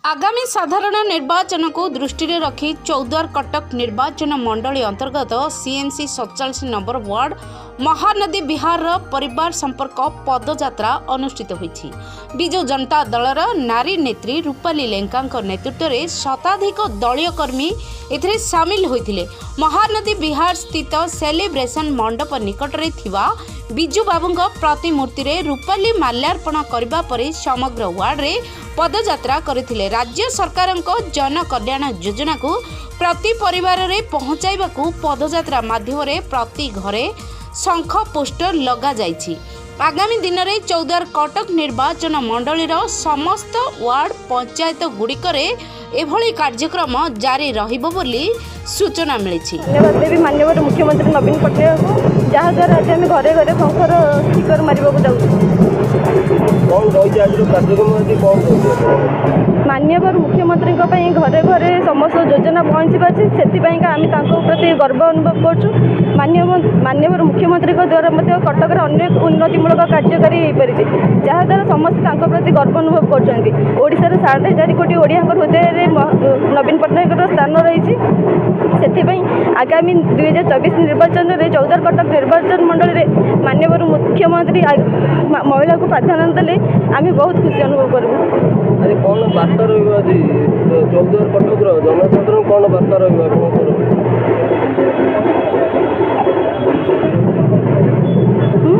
आगामी साधारण निर्वाचन को दृष्टि रखी चौद्वार कटक निर्वाचन मंडली अंतर्गत सीएनसी 47 नंबर वार्ड महानदी विहार परिवार संपर्क पदयात्रा अनुष्ठित होईछि। बिजु जनता दलर नारी नेत्री रूपाली लेंका नेतृत्व में शताधिक दलीय कर्मी एथिरे सामिल होइथिले। महानदी विहार स्थित सेलिब्रेशन मंडप निकट रे थिबा बिजु बाबूंग प्रतिमूर्ति रे रूपाली माल्यार्पण करबा परे समग्र वार्ड रे पदयात्रा करथिले। राज्य सरकारक जन कल्याण योजना को प्रति परिवार रे पहुंचाइबा को पदयात्रा माध्यम रे प्रति घरे शंख पोस्टर लगा जाइछि। आगामी दिन में चौद्वार कटक निर्वाचन मंडलीर समस्त वार्ड पंचायत गुड़िकरे एभली कार्यक्रम जारी रहिबो बोली सूचना मिली। धन्यवाद देवी माननीय मुख्यमंत्री नवीन पट्टनायक को जहाँद्वारा आज आम घरे घरे शंखर स्टिकर मारे जाऊँ। माननीय मुख्यमंत्री घरे घरे समस्त योजना पहुँची पार्टी से आम प्रति गर्व अनुभव करुँ। माननीय मुख्यमंत्री द्वारा कटक अनेक उन्नतिमूलक कार्यकारी हो पारी जहाँद्वारा समस्त प्रति गर्व अनुभव कर। 4.5 कोटी ओडिया हृदय नवीन पट्टनायक स्थान रही आगामी 2024 निर्वाचन में चौद्वार कटक निर्वाचन मंडल में माननीय मुख्यमंत्री महिला को प्राधान्य देले आम बहुत खुशी अनुभव करूँ। कौन बार्ता रही चौद्वार कटक जनसाधारण कौन बार्ता रही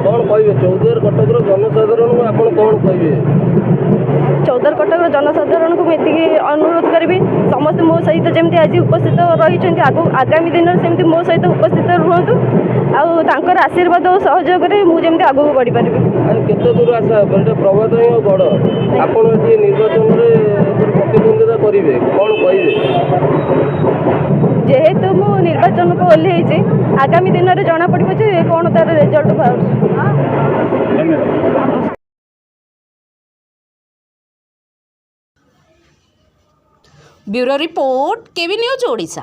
कौन कहे चौद्वार कटक जनसाधारण आप कौन कहे? चौद्वार कटक जनसाधारण को मुझे अनुरोध करी समस्त मो सहित जमी आज उपस्थित रही आगामी दिन में सेमती मो सहित उपस्थित रुहतु आर आशीर्वाद और सहयोग मुझे आगू बढ़ी पारि। केते दूर आशा प्रभात ही बड़ आप निर्वाचन में प्रतिद्वंदिता करेंगे कौन कहे? जेहेतु मु निर्वाचन को ओह्लैछि आगामी दिन में जना पड़े कौन तार रिजल्ट बाहर। ब्यूरो रिपोर्ट केवी न्यूज ओडिशा।